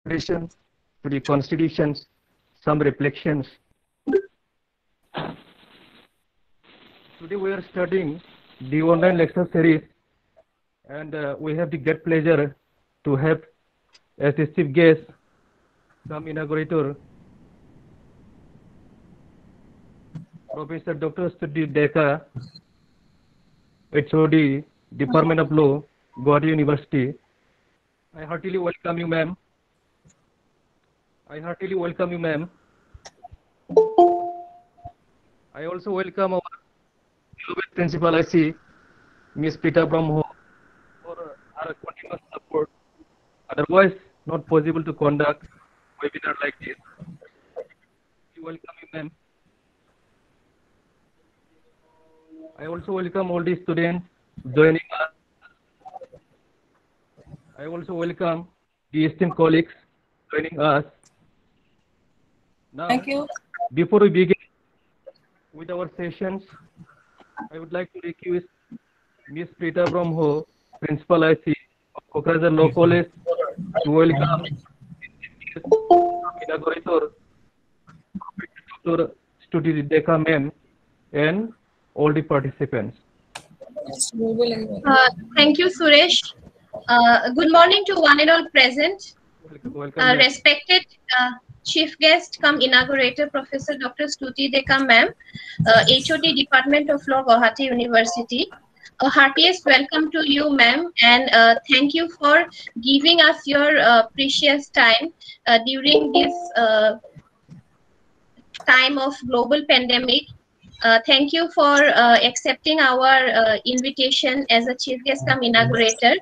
preparation to the constitutions, some reflections. Today we are studying the online lecture series, and we have the great pleasure to have as the chief guest some inaugurator, Professor Dr. Stuti Deka, HOD, Department of Law, Guwahati University. I heartily welcome you, ma'am. I heartily welcome you, ma'am. I also welcome our beloved principal IC, Ms. Pita Brahmo, for her continuous support. Otherwise, not possible to conduct webinar like this. We welcome you, ma'am. I also welcome all the students joining us. I also welcome the esteemed colleagues joining us. Now, Thank you. Before we begin with our sessions, I would like to request Ms. Prita Brahmo, Principal IC of Kokrajhar Law College, to welcome inaugurator Dr. Stuti Deka ma'am and all the participants. Thank you, Suresh. Good morning to one and all present. Welcome. Respected Chief Guest come Inaugurator Professor Dr. Stuti Deka ma'am, HOD Department of Law, Guwahati University. A heartiest welcome to you, ma'am, and thank you for giving us your precious time during this time of global pandemic. Thank you for accepting our invitation as a chief guest come inaugurator,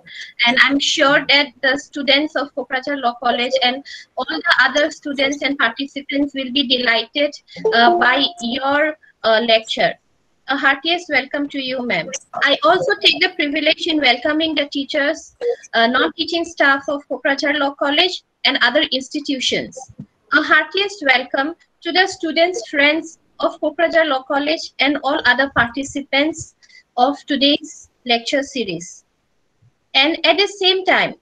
and I'm sure that the students of Kokrajhar Law College and all the other students and participants will be delighted by your lecture. A heartiest welcome to you, ma'am. I also take the privilege in welcoming the teachers, non-teaching staff of Kokrajhar Law College and other institutions. A heartiest welcome to the students, friends of Kokrajhar Law College and all other participants of today's lecture series. And at the same time,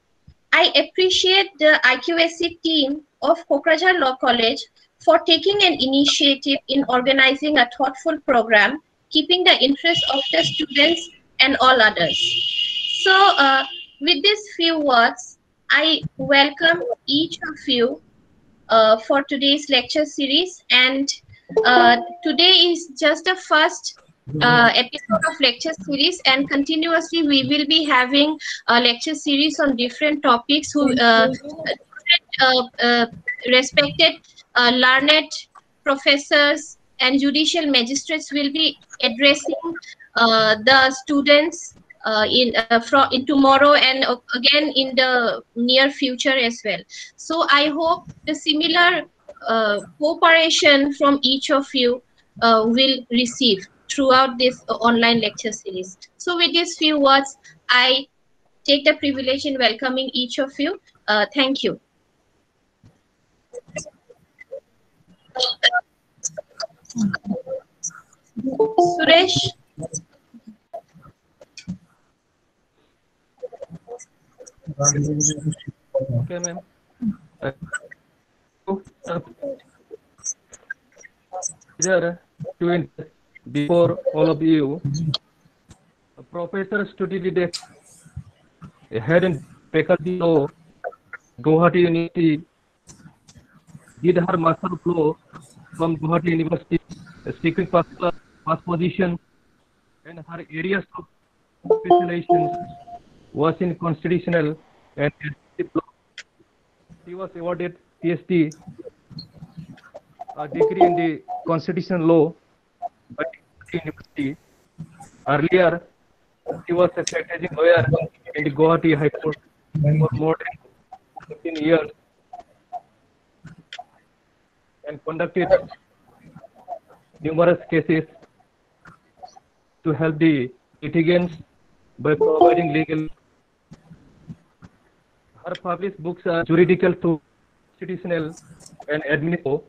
I appreciate the IQAC team of Kokrajhar Law College for taking an initiative in organizing a thoughtful program, keeping the interest of the students and all others. So with these few words, I welcome each of you for today's lecture series, and today is just the first episode of lecture series, and continuously we will be having a lecture series on different topics who respected learned professors and judicial magistrates will be addressing the students in tomorrow and again in the near future as well. So I hope the similar cooperation from each of you will receive throughout this online lecture series. So with these few words, I take the privilege in welcoming each of you. Thank you. Suresh? Okay, ma'am. Before all of you, Professor Stuti Deka, head and faculty law, Guwahati University, did her Master of Law from Guwahati University, seeking first position, and her areas of specialization was in constitutional and administrative law. She was awarded PhD degree in the constitutional law by the University. Earlier, she was a practicing lawyer in the Guwahati High Court for more than 15 years and conducted numerous cases to help the litigants by providing legal. Her published books are Juridical to Constitutional and Administrative,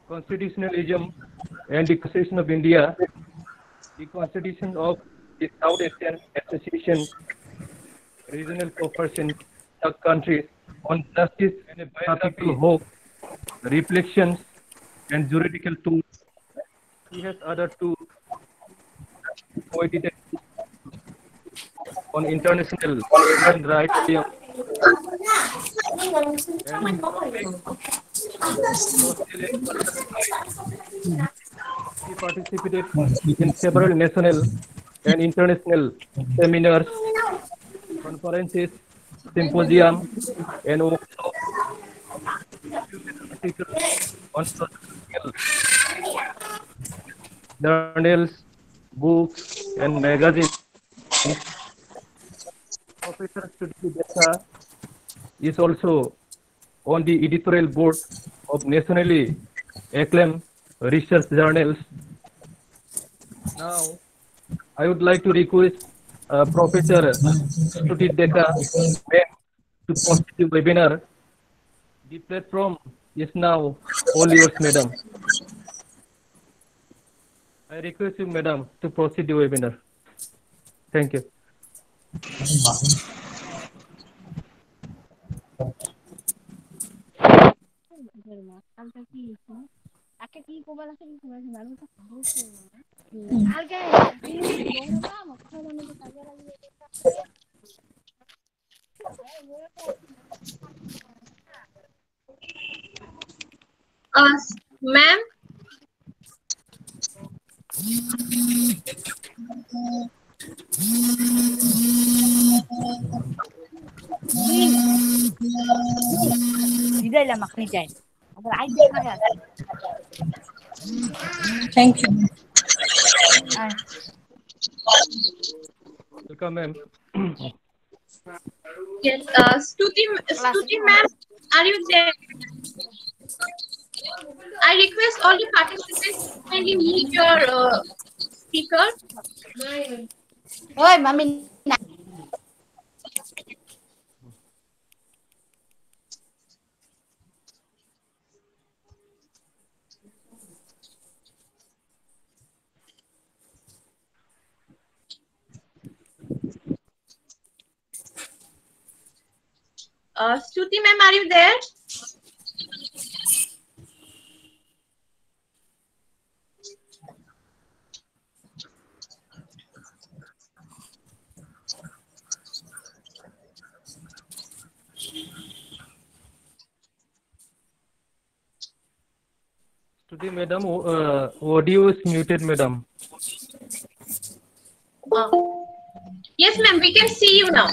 Constitutionalism and the Constitution of India, the Constitution of the South Asian Association, Regional Cooperation, the country on justice, practical hope, reflections, and juridical tools. He has other two co-edited on international human rights and economic social and cultural rights. He participated in several national and international seminars, conferences, symposium, and workshops, contributed articles on social journals, books, and magazines. Professor Stuti Desa is also on the editorial board of nationally acclaimed research journals. Now, I would like to request Professor Stuti Desa to proceed the webinar. The platform is now all yours, madam. I request you, madam, to proceed the webinar. Thank you. Ma'am, Thank you. Welcome, ma'am. yes, Stuti ma'am, are you there? I request all the participants to kindly mute your speaker. Oi, mami. Stuti ma'am, are you there? Today, madam, audio is muted, madam. Yes, ma'am, we can see you now.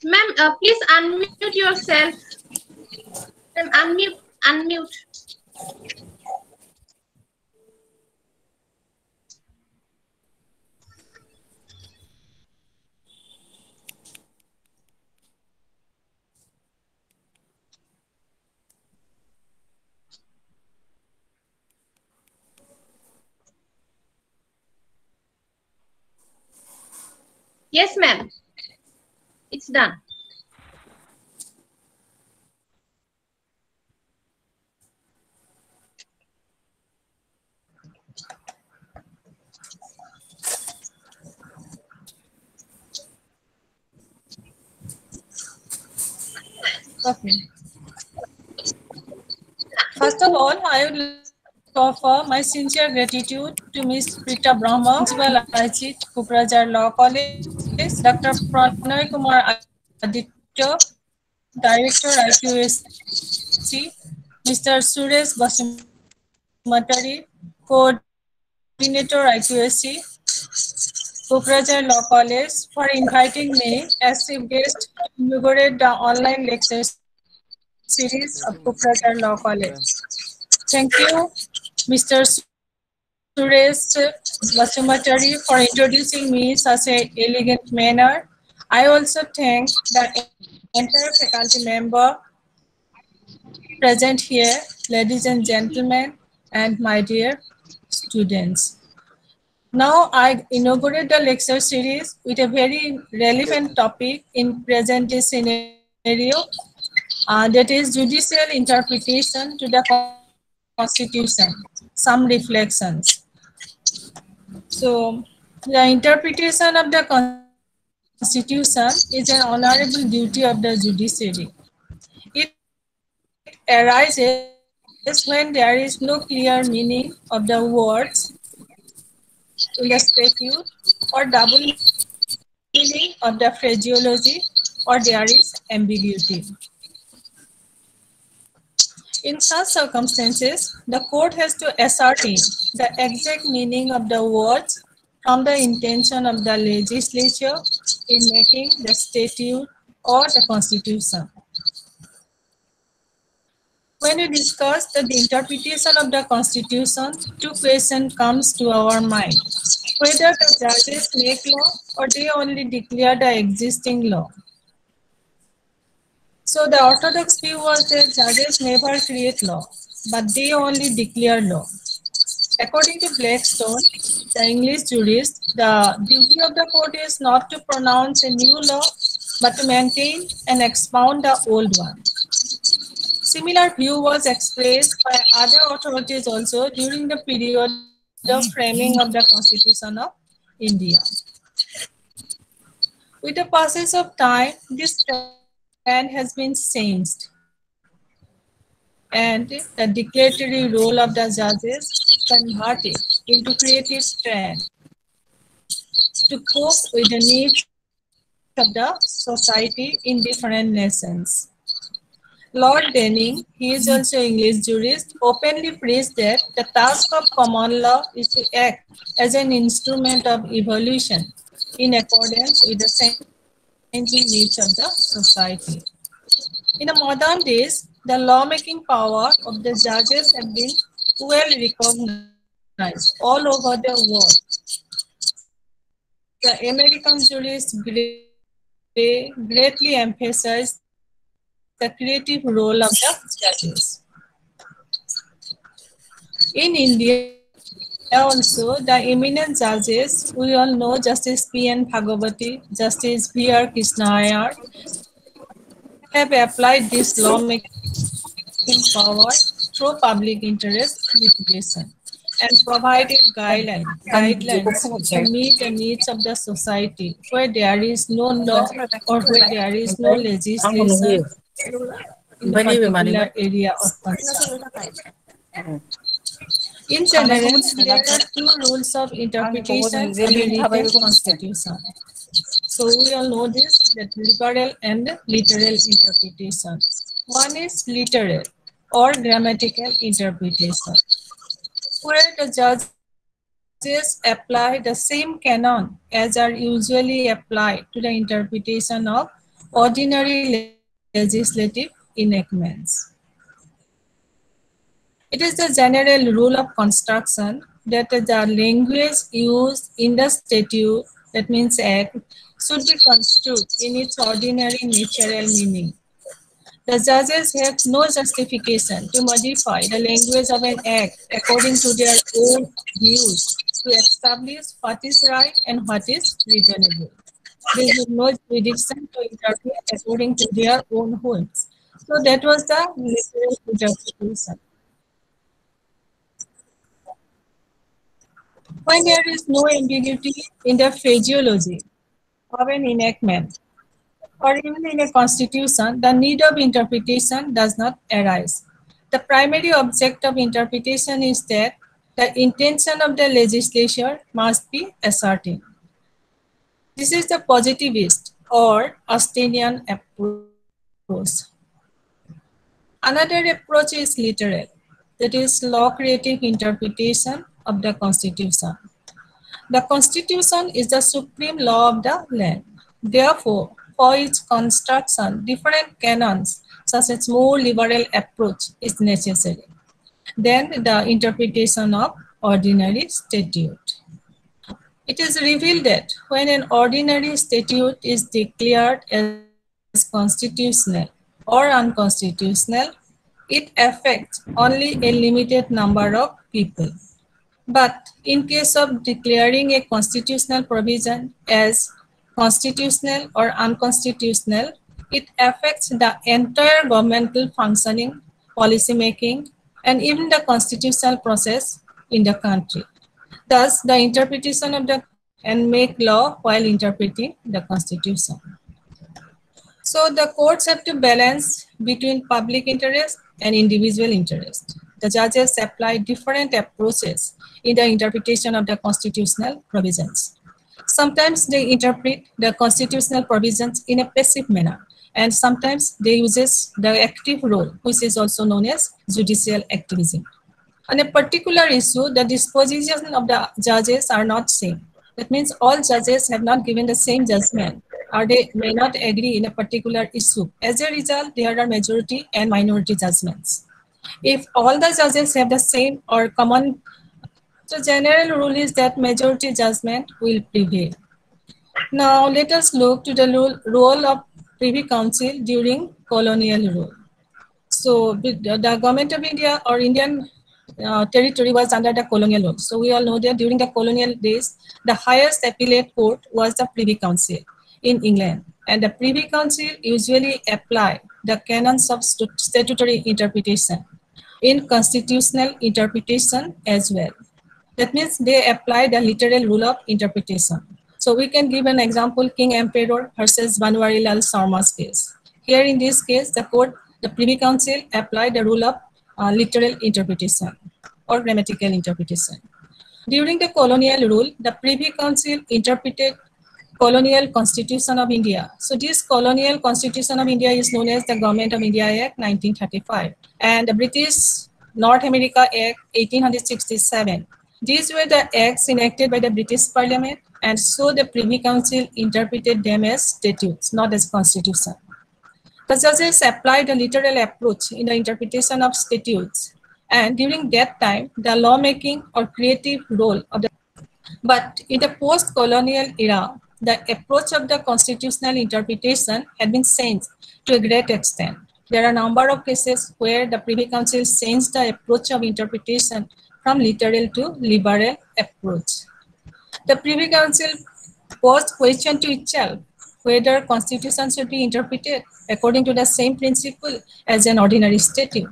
Ma'am, please unmute yourself. Ma'am, unmute. Yes, ma'am. It's done. Okay. First of all, I would like to offer my sincere gratitude to Ms. Rita Brahma, Principal ICT, Kokrajhar Law College, Dr. Pranay Kumar Aditya, Director IQAC, Mr. Suresh Basumatari, Coordinator IQAC, Kokrajhar Law College, for inviting me as chief guest to inaugurate the online lecture series of Kokrajhar Law College. Thank you, Mr. Suresh Basumatari, for introducing me in such an elegant manner. I also thank the entire faculty member present here, ladies and gentlemen, and my dear students. Now I inaugurate the lecture series with a very relevant topic in present day scenario, that is judicial interpretation to the Constitution. Some reflections. So the interpretation of the Constitution is an honorable duty of the judiciary. It arises when there is no clear meaning of the words in the statute or double meaning of the phraseology or there is ambiguity. In such circumstances, the court has to ascertain the exact meaning of the words from the intention of the legislature in making the statute or the constitution. When we discuss the interpretation of the constitution, two questions comes to our mind. Whether the judges make law or they only declare the existing law. So the orthodox view was that judges never create law, but they only declare law. According to Blackstone, the English jurist, the duty of the court is not to pronounce a new law, but to maintain and expound the old one. Similar view was expressed by other authorities also during the period of framing of the Constitution of India. With the passage of time, this trend has been changed, and the declaratory role of the judges converted into creative strength to cope with the needs of the society in different nations. Lord Denning, he is also an English jurist, openly preached that the task of common law is to act as an instrument of evolution in accordance with the changing needs of the society. In the modern days, the lawmaking power of the judges have been well recognized all over the world. The American jurist greatly emphasized the creative role of the judges. In India also, the eminent judges, we all know Justice P.N. Bhagavati, Justice V.R. Krishna Iyer, have applied this lawmaking power through public interest litigation and provided guidelines to meet the needs of the society where there is no law or where there is no legislation in the particular area of concern. In general, there are two rules of interpretation in the written constitution. So we all know this, that liberal and literal interpretation. One is literal or grammatical interpretation, where the judges apply the same canon as are usually applied to the interpretation of ordinary legislative enactments. It is the general rule of construction that the language used in the statute, that means act, should be construed in its ordinary natural meaning. The judges have no justification to modify the language of an act according to their own views to establish what is right and what is reasonable. There is no jurisdiction to interpret according to their own whims. So that was the literal interpretation. When there is no ambiguity in the phraseology of an enactment or even in a constitution, the need of interpretation does not arise. The primary object of interpretation is that the intention of the legislature must be ascertained. This is the positivist or Austinian approach. Another approach is literal, that is law creative interpretation of the Constitution. The Constitution is the supreme law of the land. Therefore, for its construction, different canons, such as more liberal approach, is necessary than the interpretation of ordinary statute. It is revealed that when an ordinary statute is declared as constitutional or unconstitutional, it affects only a limited number of people. But in case of declaring a constitutional provision as constitutional or unconstitutional, it affects the entire governmental functioning, policy making, and even the constitutional process in the country. Thus, the interpretation of the and make law while interpreting the constitution. So the courts have to balance between public interest and individual interest. The judges apply different approaches in the interpretation of the constitutional provisions. Sometimes they interpret the constitutional provisions in a passive manner, and sometimes they use the active role, which is also known as judicial activism. On a particular issue, the disposition of the judges are not same. That means all judges have not given the same judgment, or they may not agree in a particular issue. As a result, there are majority and minority judgments. If all the judges have the same or common, the general rule is that majority judgment will prevail. Now let us look to the role of Privy Council during colonial rule. So the government of India or Indian territory was under the colonial rule. So we all know that during the colonial days, the highest appellate court was the Privy Council in England. And the Privy Council usually apply the canons of statutory interpretation in constitutional interpretation as well. That means they apply the literal rule of interpretation. So we can give an example, King Emperor versus Banwari Lal Sharma's case. Here in this case, the Privy Council applied the rule of literal interpretation or grammatical interpretation. During the colonial rule, the Privy Council interpreted colonial constitution of India. So this colonial constitution of India is known as the Government of India Act 1935 and the British North America Act 1867. These were the acts enacted by the British Parliament, and so the Privy Council interpreted them as statutes, not as constitution. The judges applied a literal approach in the interpretation of statutes, and during that time, the lawmaking or creative role of the. But in the post-colonial era, the approach of the constitutional interpretation had been changed to a great extent. There are a number of cases where the Privy Council changed the approach of interpretation from literal to liberal approach. The Privy Council posed question to itself whether constitution should be interpreted according to the same principle as an ordinary statute.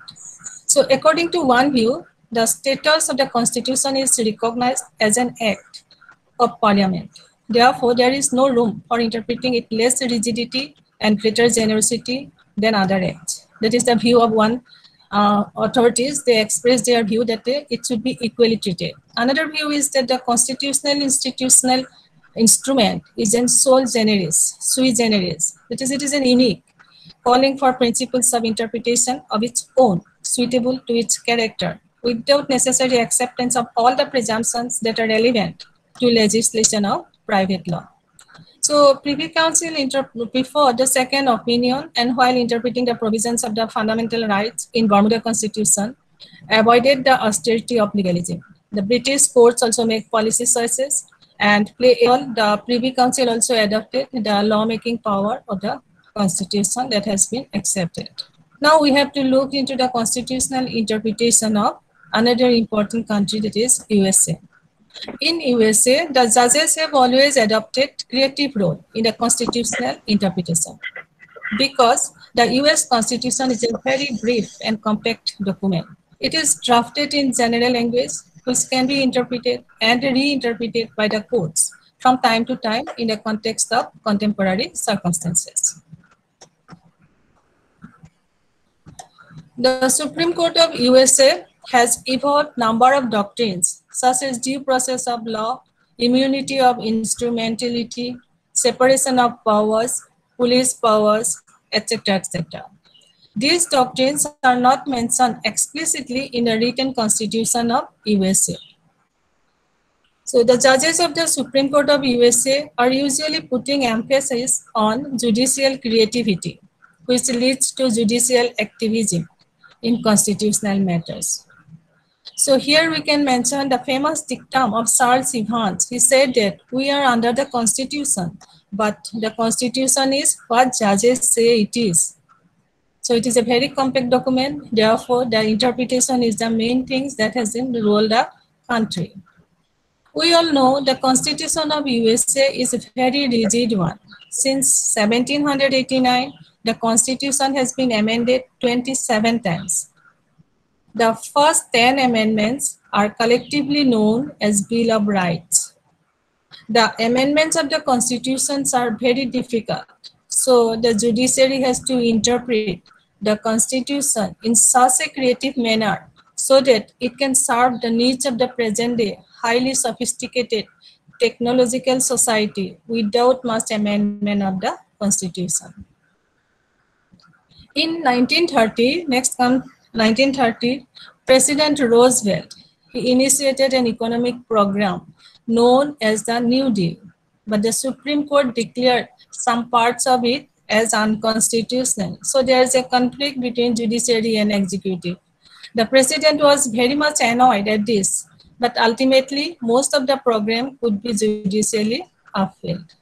So according to one view, the status of the constitution is recognized as an act of parliament. Therefore, there is no room for interpreting it less rigidity and greater generosity than other acts. That is the view of one authorities. They express their view that it should be equally treated. Another view is that the constitutional institutional instrument is in sui generis. That is, it is an unique, calling for principles of interpretation of its own, suitable to its character, without necessary acceptance of all the presumptions that are relevant to legislation of private law. So Privy Council preferred the second opinion, and while interpreting the provisions of the fundamental rights in Bermuda Constitution, avoided the austerity of legalism. The British courts also make policy choices and the Privy Council also adopted the lawmaking power of the Constitution that has been accepted. Now we have to look into the constitutional interpretation of another important country, that is USA. In USA, the judges have always adopted creative role in the constitutional interpretation because the US Constitution is a very brief and compact document. It is drafted in general language, which can be interpreted and reinterpreted by the courts from time to time in the context of contemporary circumstances. The Supreme Court of USA has evolved number of doctrines such as due process of law, immunity of instrumentality, separation of powers, police powers, etc., etc. These doctrines are not mentioned explicitly in the written constitution of USA. So the judges of the Supreme Court of USA are usually putting emphasis on judicial creativity, which leads to judicial activism in constitutional matters. So here we can mention the famous dictum of Charles Evans. He said that we are under the Constitution, but the Constitution is what judges say it is. So it is a very compact document. Therefore, the interpretation is the main things that has been rolled up country. We all know the Constitution of USA is a very rigid one. Since 1789, the Constitution has been amended 27 times. The first 10 amendments are collectively known as Bill of Rights. The amendments of the constitutions are very difficult, so the judiciary has to interpret the constitution in such a creative manner so that it can serve the needs of the present day highly sophisticated technological society without much amendment of the constitution. In 1930, 1930, President Roosevelt, he initiated an economic program known as the New Deal, but the Supreme Court declared some parts of it as unconstitutional. So there is a conflict between judiciary and executive. The president was very much annoyed at this, but ultimately most of the program could be judicially upheld.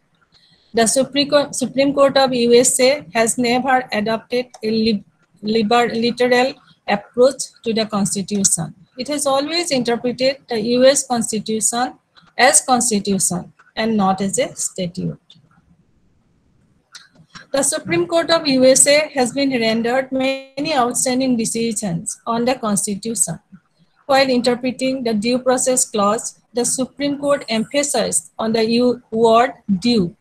The Supreme Court of USA has never adopted a literal approach to the Constitution. It has always interpreted the US Constitution as Constitution and not as a statute. The Supreme Court of USA has been rendered many outstanding decisions on the Constitution. While interpreting the Due Process Clause, the Supreme Court emphasized on the word due,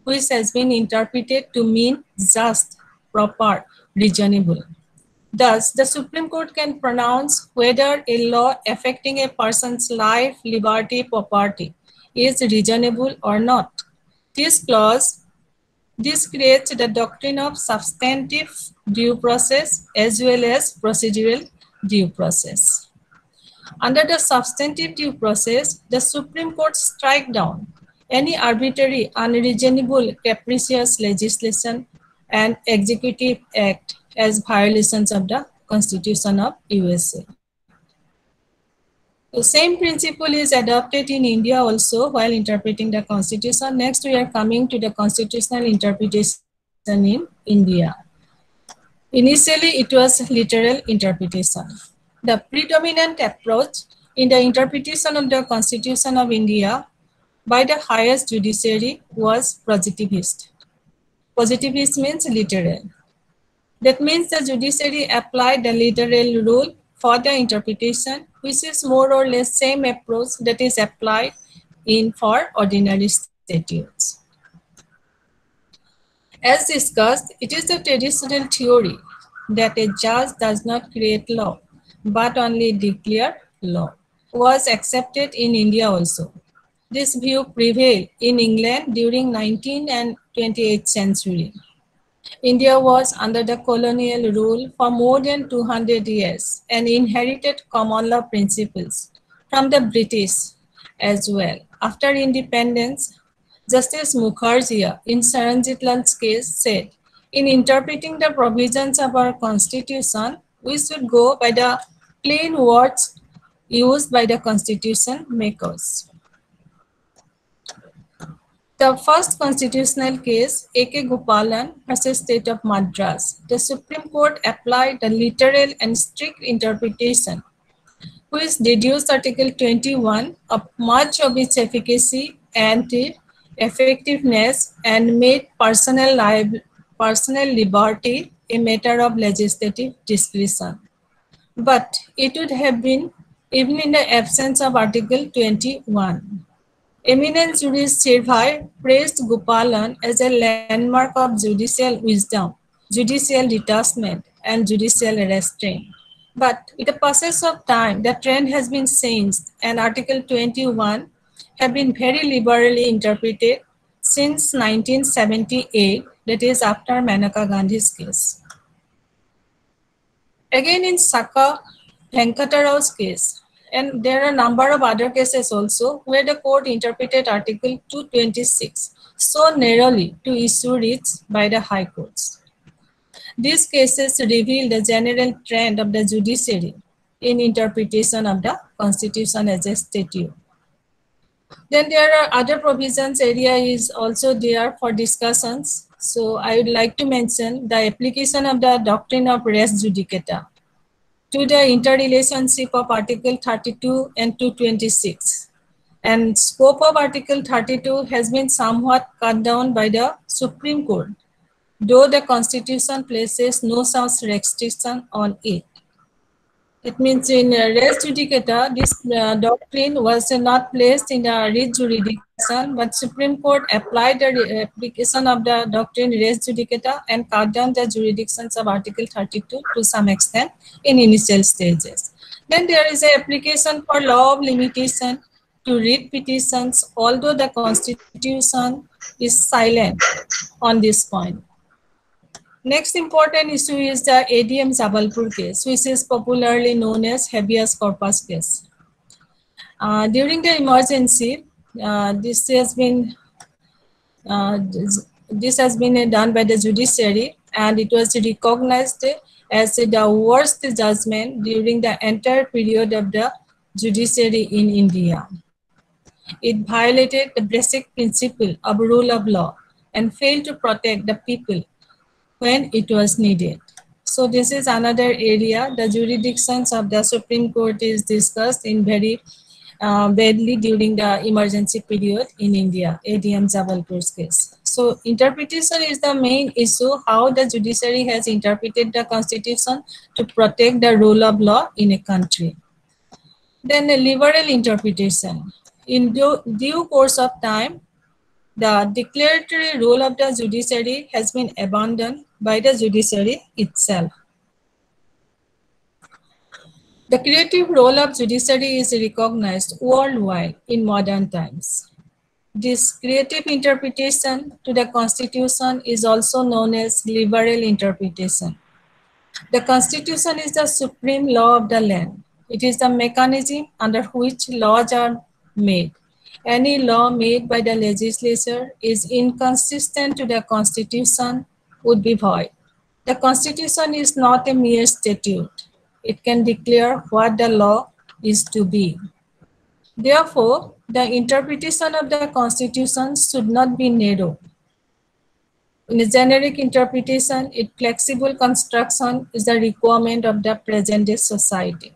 which has been interpreted to mean just, proper, reasonable. Thus, the Supreme Court can pronounce whether a law affecting a person's life, liberty, property is reasonable or not. This creates the doctrine of substantive due process as well as procedural due process. Under the substantive due process, the Supreme Court strike down any arbitrary, unreasonable, capricious legislation and executive act as violations of the Constitution of USA. The same principle is adopted in India also while interpreting the Constitution. Next, we are coming to the constitutional interpretation in India. Initially, it was literal interpretation. The predominant approach in the interpretation of the Constitution of India by the highest judiciary was positivist. Positivist means literal. That means the judiciary applied the literal rule for the interpretation, which is more or less same approach that is applied for ordinary statutes. As discussed, it is the traditional theory that a judge does not create law, but only declare law, was accepted in India also. This view prevailed in England during 19th and 28th century. India was under the colonial rule for more than 200 years and inherited common law principles from the British as well. After independence, Justice Mukherjee in Saranjit Lal's case said, in interpreting the provisions of our Constitution, we should go by the plain words used by the Constitution makers. The first constitutional case, A.K. Gopalan versus State of Madras, the Supreme Court applied the literal and strict interpretation, which deduced Article 21 of much of its efficacy and effectiveness and made personal liberty a matter of legislative discretion. But it would have been even in the absence of Article 21. Eminent jurist Sirvai praised Gopalan as a landmark of judicial wisdom, judicial detachment, and judicial restraint. But with the passage of time, the trend has been changed, and Article 21 have been very liberally interpreted since 1978, that is after Maneka Gandhi's case. Again in Saka Venkatarau's case, and there are a number of other cases also where the court interpreted Article 226 so narrowly to issue writs by the high courts. These cases reveal the general trend of the judiciary in interpretation of the Constitution as a statute. Then there are other provisions area is also there for discussions. So I would like to mention the application of the doctrine of res judicata. to the interrelationship of Article 32 and 226. And scope of Article 32 has been somewhat cut down by the Supreme Court, though the Constitution places no such restriction on it. It means in res judicata, this doctrine was not placed in the writ jurisdiction, but Supreme Court applied the application of the doctrine res judicata and cut down the jurisdictions of Article 32 to some extent in initial stages. Then there is an application for law of limitation to writ petitions, although the Constitution is silent on this point. Next important issue is the ADM Jabalpur case, which is popularly known as habeas corpus case. During the emergency, this has been done by the judiciary, and it was recognized as the worst judgment during the entire period of the judiciary in India. It violated the basic principle of rule of law and failed to protect the people when it was needed. So this is another area. The jurisdictions of the Supreme Court is discussed in very badly during the emergency period in India, ADM Jabalpur's case. So interpretation is the main issue, how the judiciary has interpreted the Constitution to protect the rule of law in a country. Then the liberal interpretation. In due course of time, the declaratory role of the judiciary has been abandoned by the judiciary itself. The creative role of judiciary is recognized worldwide in modern times. This creative interpretation to the Constitution is also known as liberal interpretation. The Constitution is the supreme law of the land. It is the mechanism under which laws are made. Any law made by the legislature is inconsistent to the Constitution would be void. The Constitution is not a mere statute. It can declare what the law is to be. Therefore, the interpretation of the Constitution should not be narrow. In a generic interpretation, its flexible construction is the requirement of the present-day society.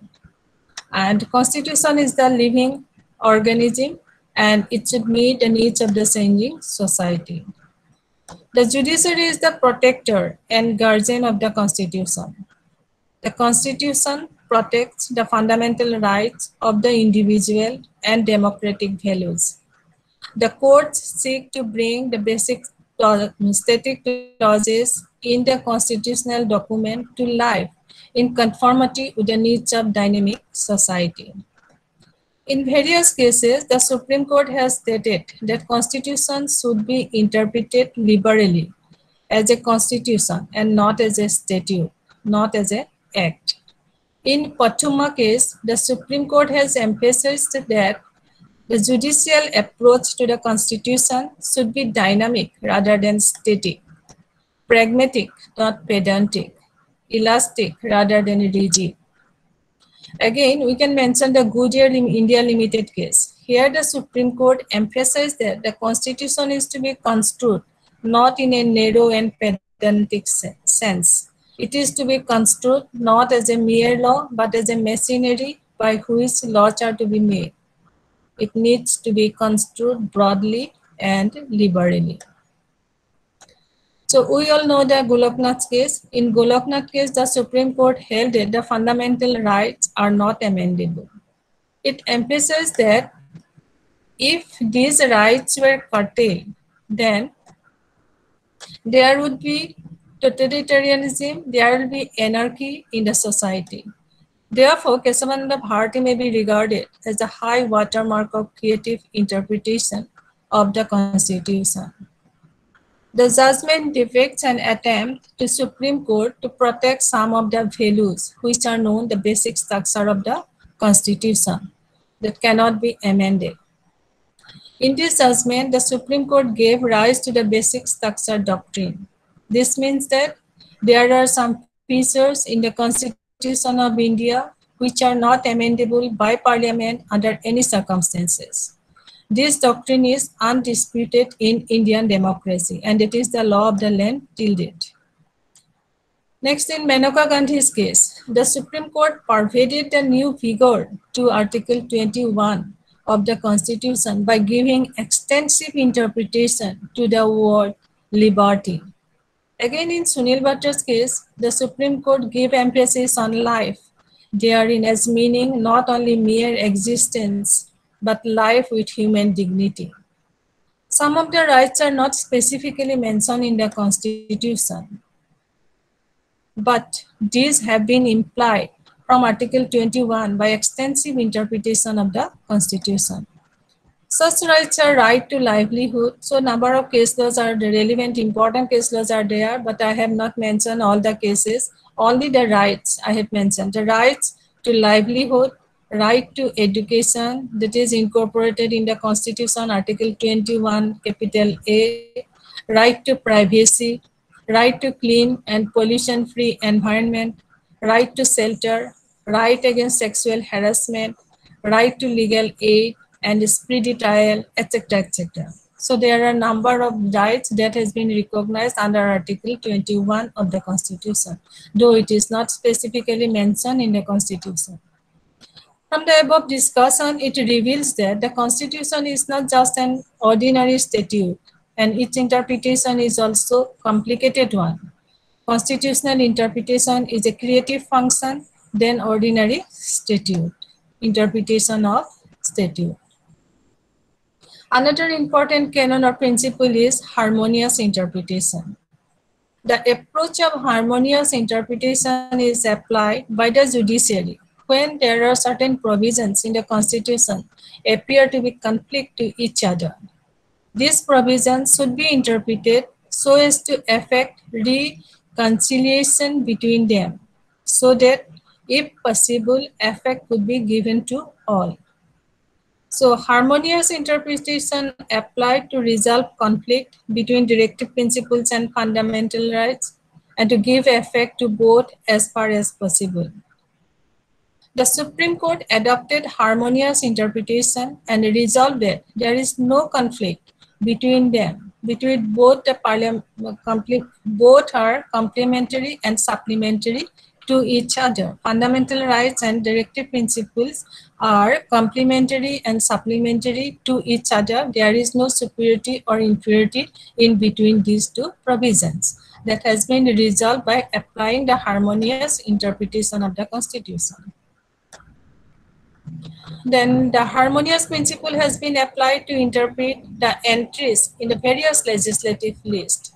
And Constitution is the living organism, and it should meet the needs of the changing society. The judiciary is the protector and guardian of the Constitution. The Constitution protects the fundamental rights of the individual and democratic values. The courts seek to bring the basic static clauses in the constitutional document to life in conformity with the needs of dynamic society. In various cases, the Supreme Court has stated that Constitution should be interpreted liberally as a constitution and not as a statute, not as an act. In Pathuma case, the Supreme Court has emphasized that the judicial approach to the Constitution should be dynamic rather than static, pragmatic, not pedantic, elastic rather than rigid. Again, we can mention the Goodyear India Limited case. Here, the Supreme Court emphasized that the Constitution is to be construed not in a narrow and pedantic sense. It is to be construed not as a mere law, but as a machinery by which laws are to be made. It needs to be construed broadly and liberally. So we all know the Goloknath case. In Goloknath case, the Supreme Court held that the fundamental rights are not amendable. It emphasized that if these rights were curtailed, then there would be totalitarianism, there will be anarchy in the society. Therefore, Kesavananda Bharati may be regarded as the high watermark of creative interpretation of the Constitution. The judgment depicts an attempt to Supreme Court to protect some of the values which are known the basic structure of the Constitution that cannot be amended. In this judgment, the Supreme Court gave rise to the basic structure doctrine. This means that there are some features in the Constitution of India which are not amendable by Parliament under any circumstances. This doctrine is undisputed in Indian democracy, and it is the law of the land till date. Next, in Manoka Gandhi's case, the Supreme Court pervaded a new vigor to Article 21 of the Constitution by giving extensive interpretation to the word liberty. Again, in Sunil Bhatta's case, the Supreme Court gave emphasis on life, therein as meaning not only mere existence, but life with human dignity. Some of the rights are not specifically mentioned in the Constitution, but these have been implied from Article 21 by extensive interpretation of the Constitution. Such rights are right to livelihood. So number of case laws are the relevant, important case laws are there, but I have not mentioned all the cases, only the rights I have mentioned. The rights to livelihood, right to education, that is incorporated in the Constitution, Article 21, capital A, right to privacy, right to clean and pollution-free environment, right to shelter, right against sexual harassment, right to legal aid and speedy trial, etc., etc. So there are a number of rights that has been recognized under Article 21 of the Constitution, though it is not specifically mentioned in the Constitution. From the above discussion, it reveals that the Constitution is not just an ordinary statute, and its interpretation is also a complicated one. Constitutional interpretation is a creative function than ordinary statute, interpretation of statute. Another important canon or principle is harmonious interpretation. The approach of harmonious interpretation is applied by the judiciary when there are certain provisions in the Constitution appear to be conflict to each other. These provisions should be interpreted so as to effect reconciliation between them, so that, if possible, effect could be given to all. So harmonious interpretation applied to resolve conflict between directive principles and fundamental rights, and to give effect to both as far as possible. The Supreme Court adopted harmonious interpretation and resolved that there is no conflict between them, between both both are complementary and supplementary to each other. Fundamental rights and directive principles are complementary and supplementary to each other. There is no superiority or inferiority in between these two provisions. That has been resolved by applying the harmonious interpretation of the Constitution. Then the harmonious principle has been applied to interpret the entries in the various legislative lists.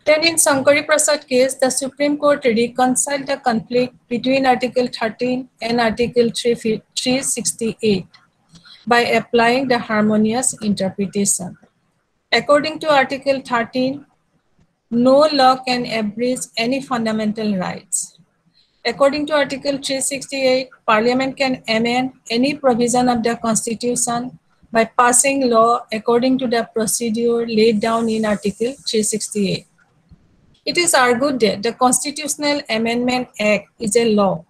Then in Sankari Prasad case, the Supreme Court reconciled the conflict between Article 13 and Article 368 by applying the harmonious interpretation. According to Article 13, no law can abridge any fundamental rights. According to Article 368, Parliament can amend any provision of the Constitution by passing law according to the procedure laid down in Article 368. It is argued that the Constitutional Amendment Act is a law,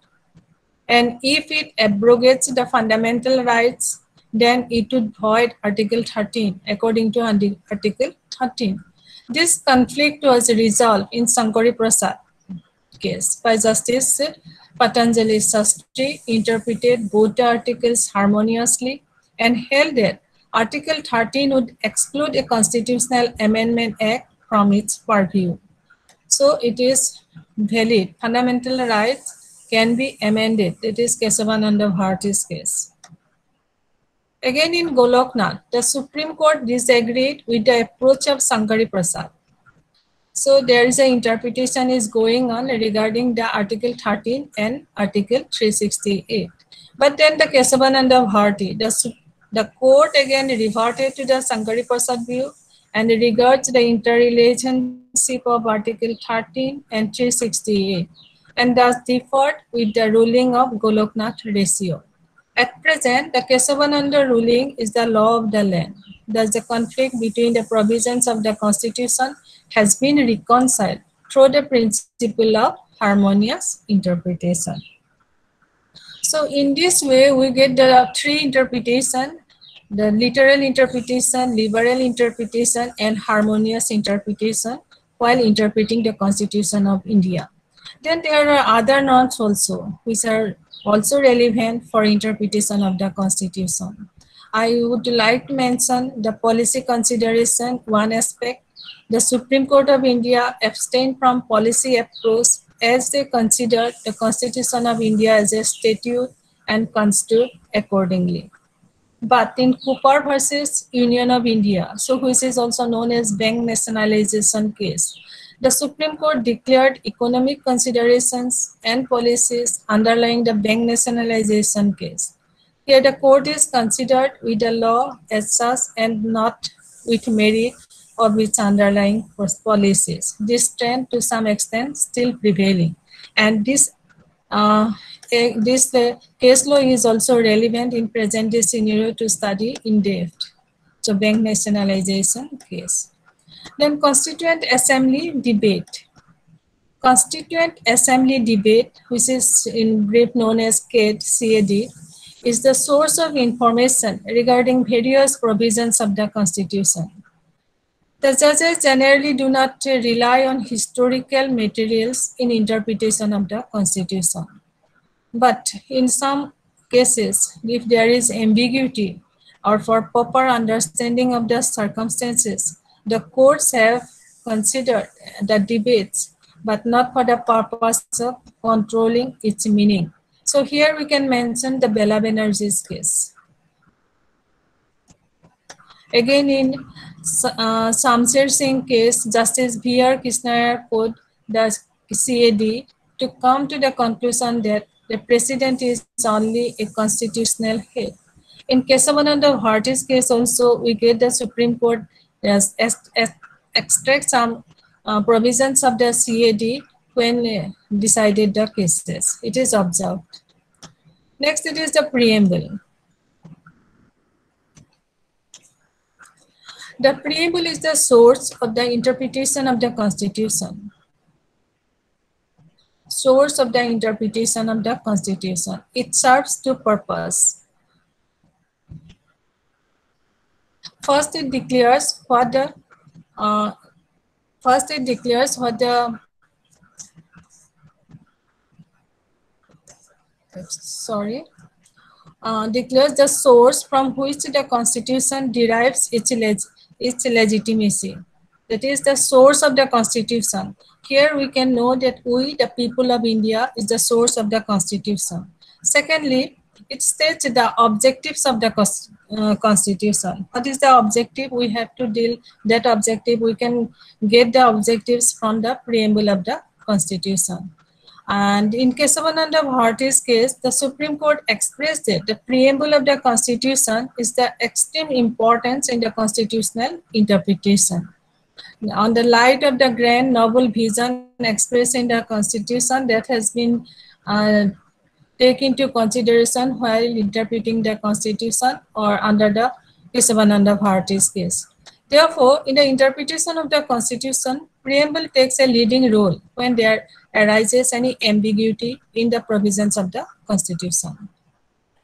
and if it abrogates the fundamental rights, then it would void Article 13 according to Article 13. This conflict was resolved in Sankari Prasad case by Justice Patanjali Sastry, interpreted both the articles harmoniously and held that Article 13 would exclude a Constitutional Amendment Act from its purview. So it is valid. Fundamental rights can be amended. That is Kesavananda Bharati's case. Again in Goloknath, the Supreme Court disagreed with the approach of Sankari Prasad. So there is an interpretation is going on regarding the Article 13 and Article 368. But then the Kesavananda Bharati, the court again reverted to the Sankari Prasad view and regards the interrelationship of Article 13 and 368, and thus differed with the ruling of Goloknath ratio. At present, the Kesavananda ruling is the law of the land. Thus, the conflict between the provisions of the Constitution has been reconciled through the principle of harmonious interpretation. So in this way, we get the three interpretations the literal interpretation, liberal interpretation, and harmonious interpretation while interpreting the Constitution of India. Then there are other norms also, which are also relevant for interpretation of the Constitution. I would like to mention the policy consideration, one aspect. The Supreme Court of India abstained from policy approach as they considered the Constitution of India as a statute and constitute accordingly. But in Cooper versus Union of India, so which is also known as bank nationalization case, the Supreme Court declared economic considerations and policies underlying the bank nationalization case. Here the court is considered with the law as such and not with merit of its underlying policies. This trend to some extent still prevailing, and this case law is also relevant in present day scenario to study in depth. So bank nationalization case. Then Constituent Assembly debate. Constituent Assembly debate, which is in brief known as CAD, is the source of information regarding various provisions of the Constitution. The judges generally do not rely on historical materials in interpretation of the Constitution. But in some cases, if there is ambiguity or for proper understanding of the circumstances, the courts have considered the debates, but not for the purpose of controlling its meaning. So here we can mention the Bela Banerjee's case. Again, in Shamsher Singh case, Justice V.R. Krishnaiyer quoted the CAD to come to the conclusion that the president is only a constitutional head. In Kesavananda Bharati's case also, we get the Supreme Court extract some provisions of the CAD when decided the cases. It is observed. Next, it is the preamble. The preamble is the source of the interpretation of the Constitution. Source of the interpretation of the Constitution. It serves two purposes. First, it declares what the declares the source from which the Constitution derives its legitimacy. That is the source of the Constitution. Here we can know that we, the people of India, is the source of the Constitution. Secondly, it states the objectives of the Constitution. What is the objective? We have to deal that objective. We can get the objectives from the preamble of the Constitution. And in Kesavananda Bharati's case, the Supreme Court expressed that the preamble of the Constitution is the extreme importance in the constitutional interpretation. On the light of the grand noble vision expressed in the Constitution that has been taken into consideration while interpreting the Constitution or under the Kesavananda Bharati's case. Therefore, in the interpretation of the Constitution, preamble takes a leading role when there arises any ambiguity in the provisions of the Constitution.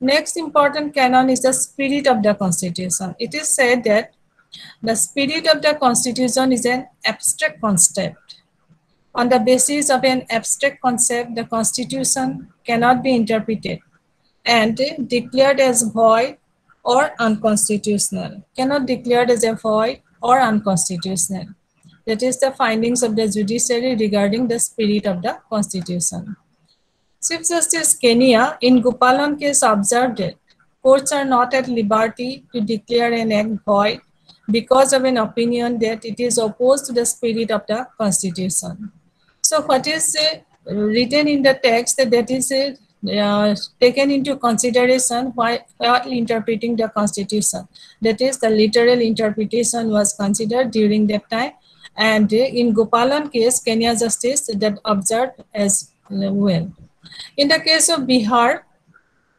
Next important canon is the spirit of the Constitution. It is said that the spirit of the Constitution is an abstract concept. On the basis of an abstract concept, the Constitution cannot be interpreted and declared as void or unconstitutional. Cannot declared as a void or unconstitutional. That is the findings of the judiciary regarding the spirit of the Constitution. Chief Justice Kenia in Gopalan case observed that courts are not at liberty to declare an act void because of an opinion that it is opposed to the spirit of the Constitution. So what is written in the text that is taken into consideration while interpreting the Constitution. That is the literal interpretation was considered during that time. And in Gopalan case, Kenya Justice that observed as well. In the case of Bihar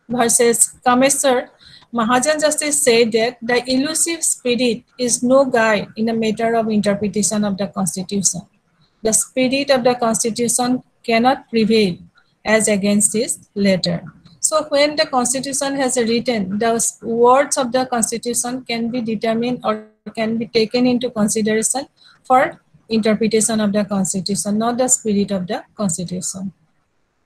versus Kamesar, Mahajan Justice said that the elusive spirit is no guide in a matter of interpretation of the Constitution. The spirit of the Constitution cannot prevail as against its letter. So when the Constitution has written, the words of the Constitution can be determined or can be taken into consideration for interpretation of the Constitution, not the spirit of the Constitution.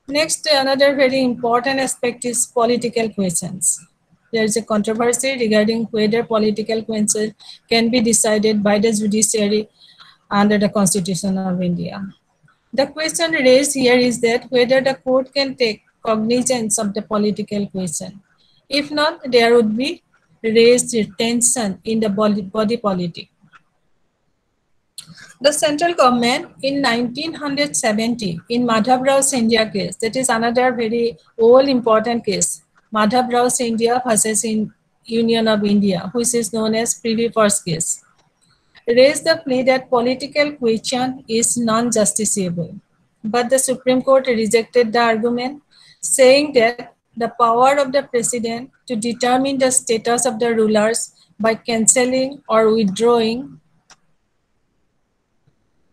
Next, another very important aspect is political questions. There is a controversy regarding whether political questions can be decided by the judiciary under the Constitution of India. The question raised here is that whether the court can take cognizance of the political question. If not, there would be raised tension in the body politic. The central government in 1970 in Madhav Rao Scindia case, that is another very old important case, Madhav Rao Scindia versus Union of India, which is known as Privy Purse case, raised the plea that political question is non-justiciable. But the Supreme Court rejected the argument, saying that the power of the president to determine the status of the rulers by cancelling or withdrawing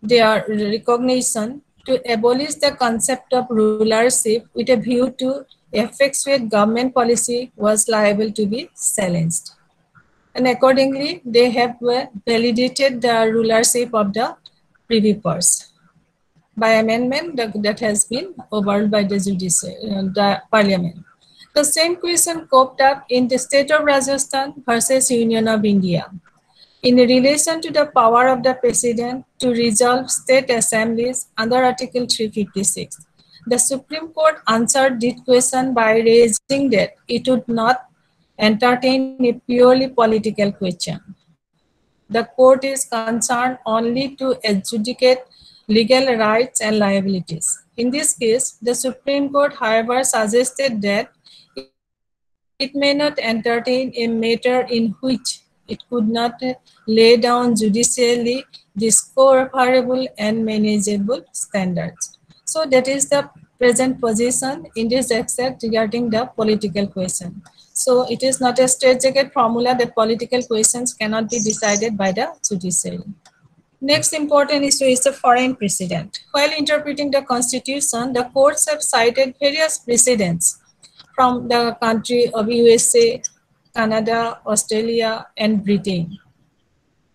their recognition to abolish the concept of rulership with a view to effectuate government policy was liable to be challenged. And accordingly, they have validated the rulership of the Privy Purse by amendment that has been overruled by the parliament. The same question cropped up in the state of Rajasthan versus Union of India. In relation to the power of the president to resolve state assemblies under Article 356, the Supreme Court answered this question by raising that it would not entertain a purely political question. The court is concerned only to adjudicate legal rights and liabilities. In this case, the Supreme Court, however, suggested that it may not entertain a matter in which it could not lay down judicially discoverable and manageable standards. So that is the present position in this excerpt regarding the political question. So it is not a straightforward formula that political questions cannot be decided by the judiciary. Next important issue is the foreign precedent. While interpreting the Constitution, the courts have cited various precedents from the country of USA, Canada, Australia, and Britain.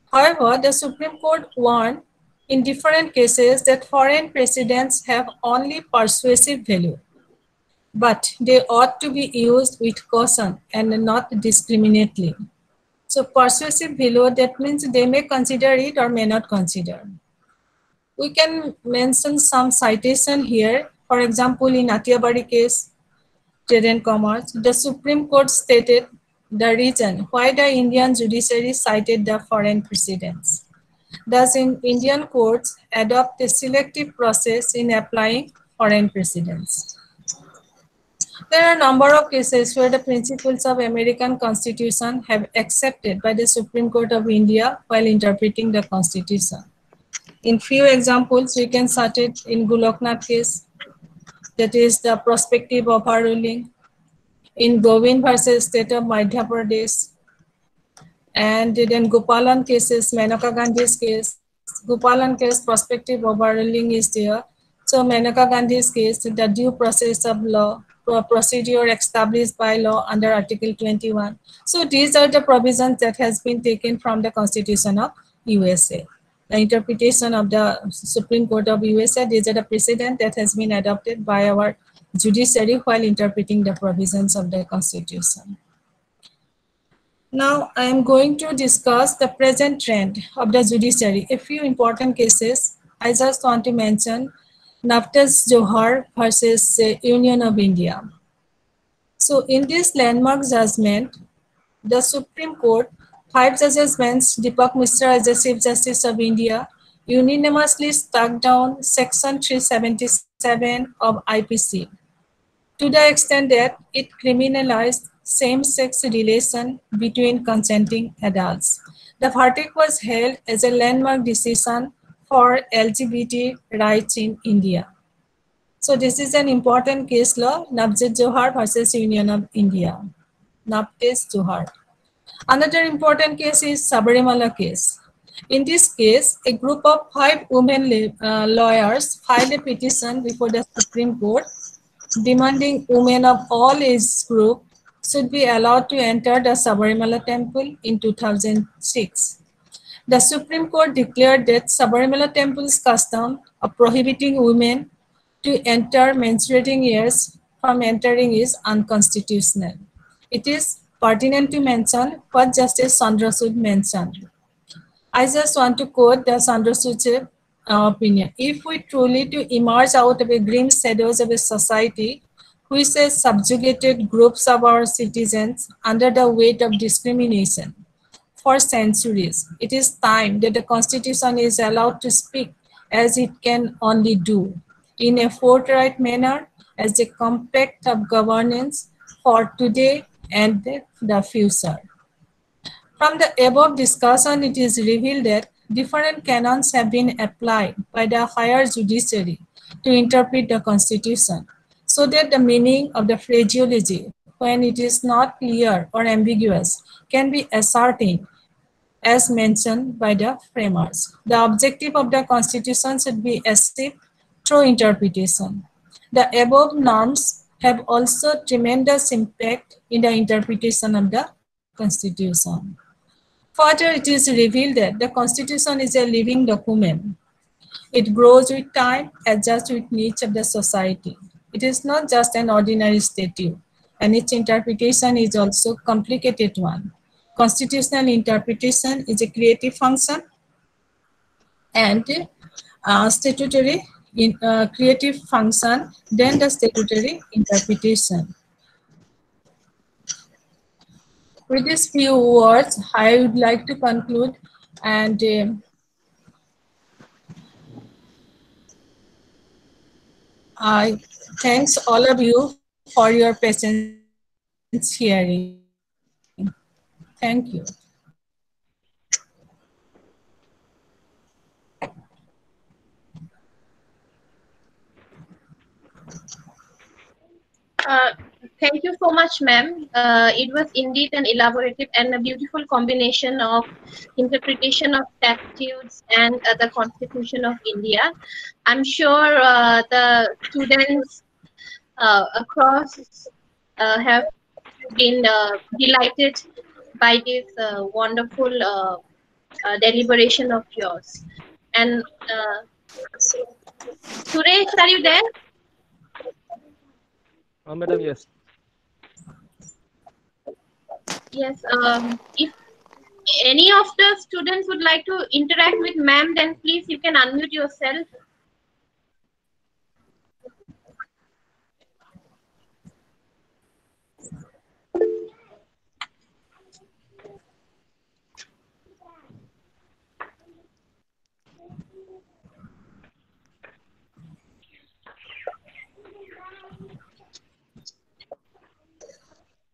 However, the Supreme Court warned in different cases that foreign precedents have only persuasive value, but they ought to be used with caution and not discriminately. So persuasive value, that means they may consider it or may not consider. We can mention some citation here. For example, in Atiyabari case, Trade and Commerce, the Supreme Court stated the reason why the Indian judiciary cited the foreign precedents. Thus, in Indian courts adopt a selective process in applying foreign precedents. There are a number of cases where the principles of American Constitution have accepted by the Supreme Court of India while interpreting the Constitution. In few examples, we can cite it in Goloknath case, that is the prospective overruling, in Govind versus State of Madhya Pradesh, and then Gopalan cases, Menaka Gandhi's case. Gopalan case, prospective overruling is there. So Menaka Gandhi's case, the due process of law, procedure established by law under Article 21. So these are the provisions that has been taken from the Constitution of USA. The interpretation of the Supreme Court of USA, these are the precedent that has been adopted by our judiciary while interpreting the provisions of the Constitution. Now I am going to discuss the present trend of the judiciary. A few important cases. I just want to mention Navtej Johar versus Union of India. So in this landmark judgment, the Supreme Court, 5 judges bench, Deepak Mishra as the Chief Justice of India, unanimously struck down Section 377 of IPC to the extent that it criminalized same-sex relation between consenting adults. The verdict was hailed as a landmark decision for LGBT rights in India. So this is an important case law, Navtej Johar versus Union of India. Navtej Johar. Another important case is Sabarimala case. In this case, a group of 5 women lawyers filed a petition before the Supreme Court demanding women of all age groups should be allowed to enter the Sabarimala temple in 2006. The Supreme Court declared that Sabarimala temple's custom of prohibiting women to enter menstruating years from entering is unconstitutional. It is pertinent to mention what Justice Chandrachud mentioned. I just want to quote the Chandrachud's opinion. If we truly to emerge out of the grim shadows of a society which has subjugated groups of our citizens under the weight of discrimination for centuries, it is time that the Constitution is allowed to speak as it can only do, in a forthright manner, as a compact of governance for today and the future. From the above discussion, it is revealed that different canons have been applied by the higher judiciary to interpret the Constitution, so that the meaning of the phraseology, when it is not clear or ambiguous, can be ascertained as mentioned by the framers. The objective of the Constitution should be achieved through interpretation. The above norms have also tremendous impact in the interpretation of the Constitution. Further, it is revealed that the Constitution is a living document. It grows with time, adjusts with needs of the society. It is not just an ordinary statute, and its interpretation is also a complicated one. Constitutional interpretation is a creative function, and statutory creative function than the statutory interpretation. With these few words, I would like to conclude, and I thanks all of you for your patience hearing. Thank you. Thank you so much, ma'am. It was indeed an elaborative and a beautiful combination of interpretation of statutes and the Constitution of India. I'm sure the students across have been delighted by this wonderful deliberation of yours. And Suresh, are you there? Madam, yes. Yes. If any of the students would like to interact with ma'am, then please you can unmute yourself.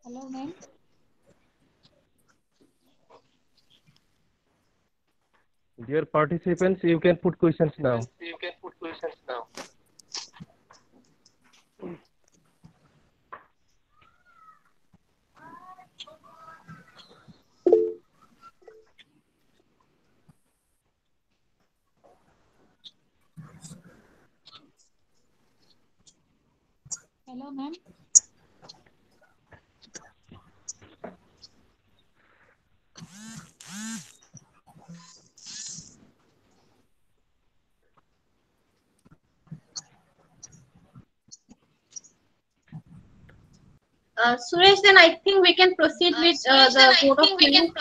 Hello, ma'am. Dear participants, you can put questions now. Hello, ma'am. Suresh, then I think we can proceed with the vote of thanks.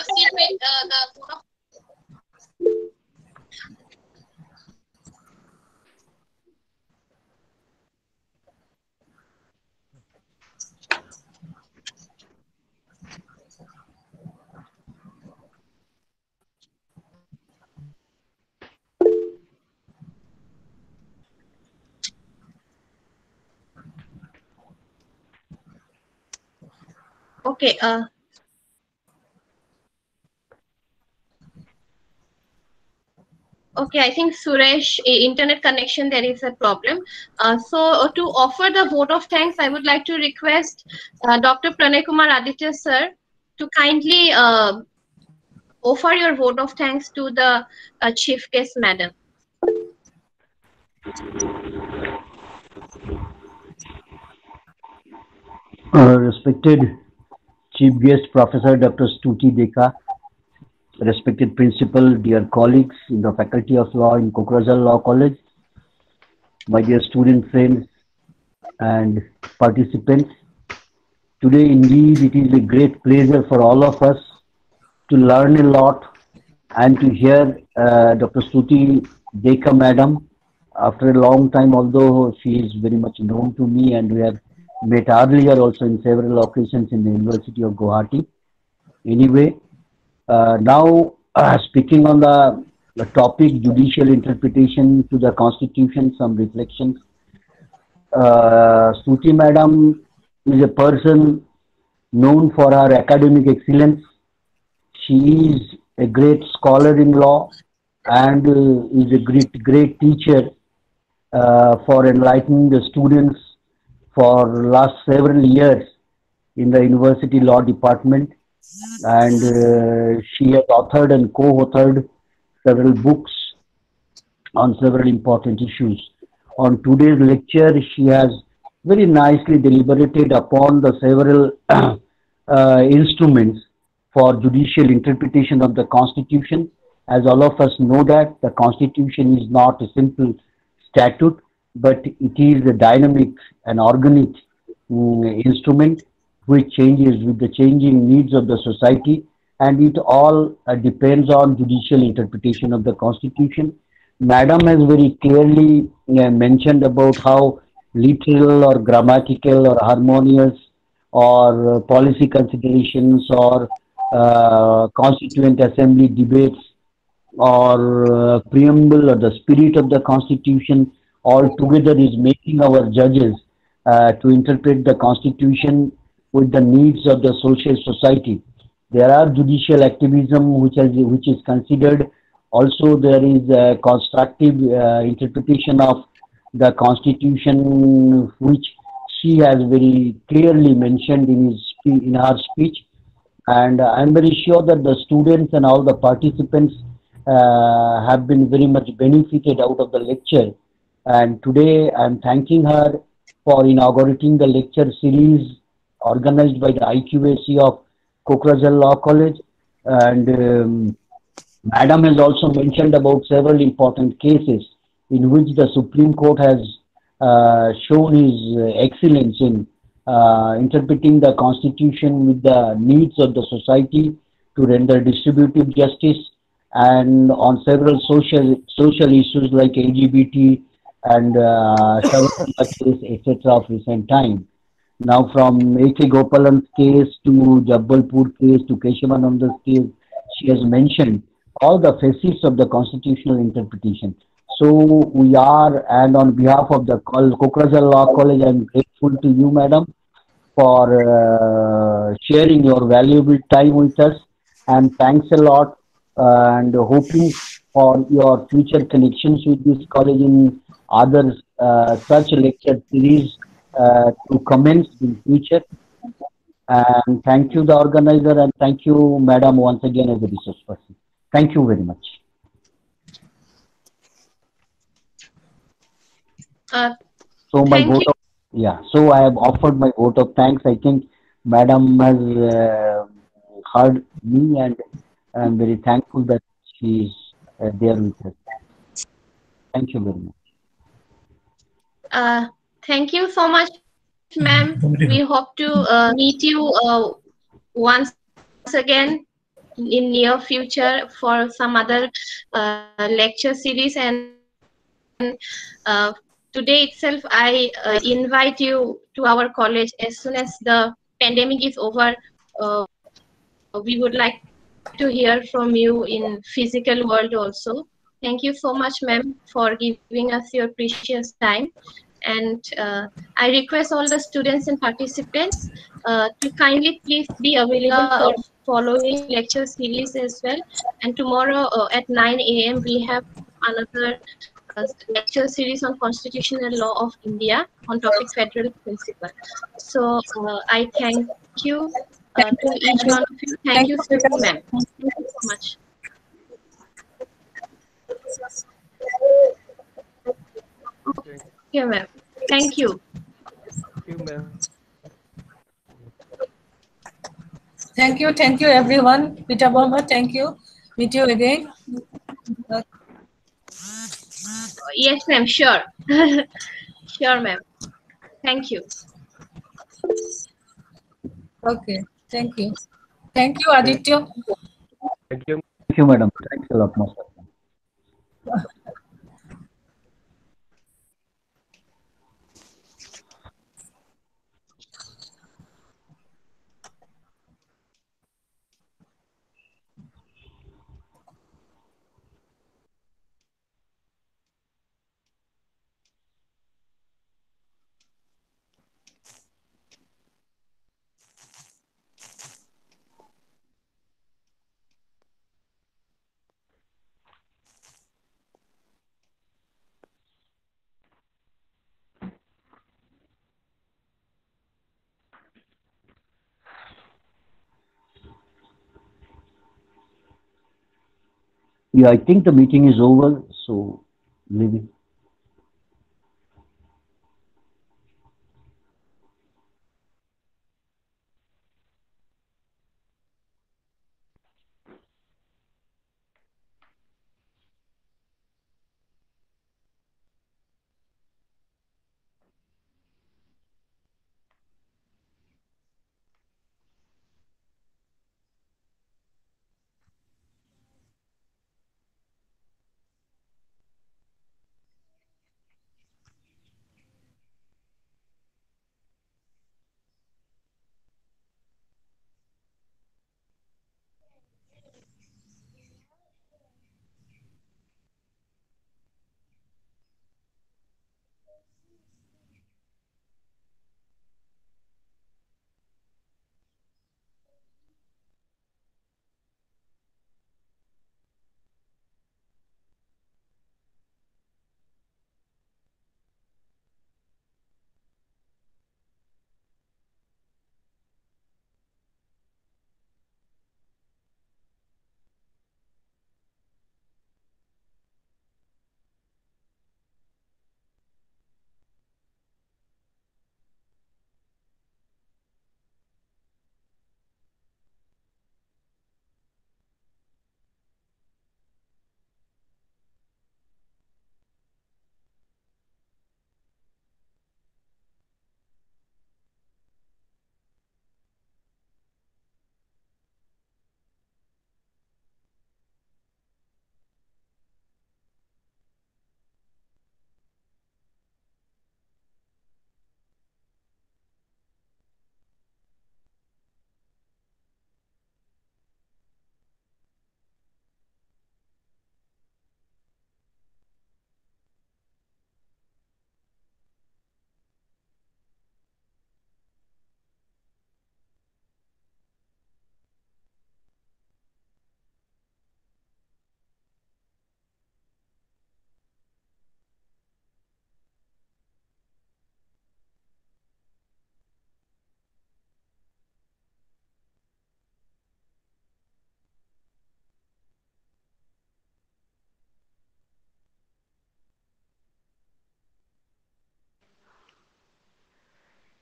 Okay. Okay, I think Suresh, internet connection, there is a problem. So to offer the vote of thanks, I would like to request Dr. Pranay Kumar Aditya sir to kindly offer your vote of thanks to the chief guest madam. Respected Chief Guest Professor Dr. Stuti Deka, respected Principal, dear colleagues in the Faculty of Law in Kokrajal Law College, my dear student friends and participants. Today, indeed, it is a great pleasure for all of us to learn a lot and to hear Dr. Stuti Deka Madam after a long time, although she is very much known to me and we have met earlier also in several occasions in the University of Guwahati. Anyway, now speaking on the topic judicial interpretation to the Constitution, some reflections. Stuti Madam is a person known for her academic excellence. She is a great scholar in law and is a great teacher for enlightening the students for last several years in the university law department, and she has authored and co-authored several books on several important issues. On today's lecture, she has very nicely deliberated upon the several instruments for judicial interpretation of the Constitution. As all of us know that the Constitution is not a simple statute, but it is a dynamic and organic instrument which changes with the changing needs of the society, and it all depends on judicial interpretation of the Constitution. Madam has very clearly mentioned about how literal or grammatical or harmonious or policy considerations or constituent assembly debates or preamble or the spirit of the Constitution altogether is making our judges to interpret the Constitution with the needs of the social society. There are judicial activism which is considered. Also, there is a constructive interpretation of the Constitution, which she has very clearly mentioned in her speech. And I'm very sure that the students and all the participants have been very much benefited out of the lecture. And today I'm thanking her for inaugurating the lecture series organized by the IQAC of Kokrajal Law College. And Madam has also mentioned about several important cases in which the Supreme Court has shown his excellence in interpreting the Constitution with the needs of the society to render distributive justice, and on several social issues like LGBT and case, etc. of recent time. Now, from A.K. Gopalan's case to Jabbalpur case to Keshavananda's case, she has mentioned all the facets of the constitutional interpretation. So we are, and on behalf of the Kokrajal Law College, I am grateful to you, Madam, for sharing your valuable time with us, and thanks a lot, and hoping for your future connections with this college in other such lecture series to commence in future. And thank you, the organizer, and thank you, Madam, once again as a resource person. Thank you very much. So my vote of, so I have offered my vote of thanks. I think Madam has heard me, and I'm very thankful that she is there with us. Thank you very much. Thank you so much, ma'am. We hope to meet you once again in near future for some other lecture series. And today itself, I invite you to our college as soon as the pandemic is over. We would like to hear from you in physical world also. Thank you so much, ma'am, for giving us your precious time. And I request all the students and participants to kindly please be available for following lecture series as well. And tomorrow at 9 a.m. we have another lecture series on constitutional law of India on topic federal principle. So I thank you to each one of you. Thank you, ma'am. Thank you so much. Okay, ma'am. Thank you. Thank you, ma'am. Thank you everyone. Peter Bomber, thank you. Meet you again. Yes, ma'am. Sure. Sure, ma'am. Thank you. Okay, thank you. Thank you, Aditya. Thank you. Thank you, madam. Thanks a lot, most welcome. Yeah, I think the meeting is over, so leaving.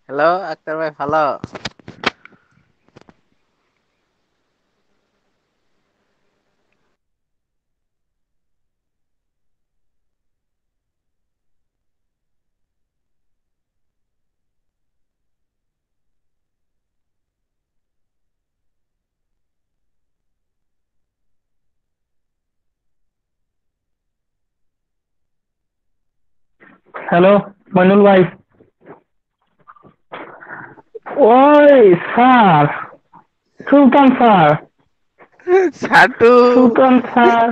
Hello Akhtar ভাই ভালো hello Moinul ভাই ওই sir Sultan sir ছাটু Sultan sir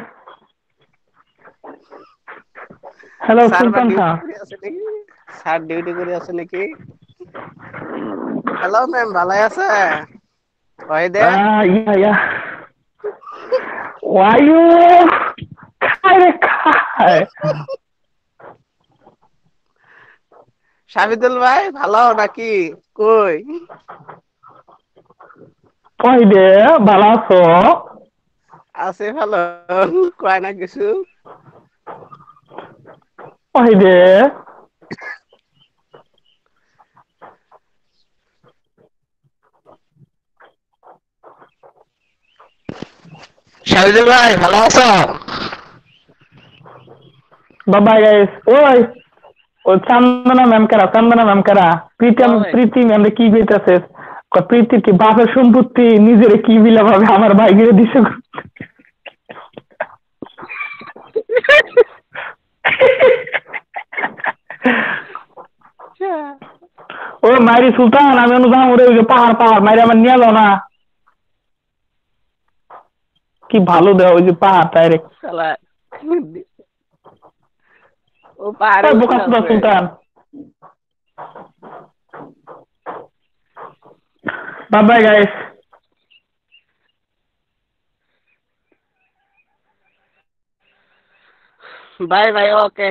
hello sir বা Sultan duty sir করে আছে নাকি sir duty করে আছে নাকি হ্যালো ম্যাম ভালো আছে ওই ইয়া ওয়ায়ু খায় রে খায় শামিদুল ভাই ভালো নাকি কই কই দে ভালো আছো আছে ভালো কয় না কিছু কই দে শাহিদুল ভাই ভালো আছো? Bye guys. ওই ও চান্দনা ম্যাম কারা প্রীতি ম্যাম কি কইতাছে? প্রীতির কি বাপের সম্পত্তি নিজের কি বিলা ভাবে আমার ভাইকে দিছে। ও মারি সুলতান আমি অনুযায়ী ওরে ওই যে পাহাড় মারি আমার নিয়ে যাও না। কি ভালো দেওয়া ওই যে পাহাড় ডাইরেক্ট। ও পাহাড়ে বোকা সুলতান। Bye guys. বাই বাই, ওকে।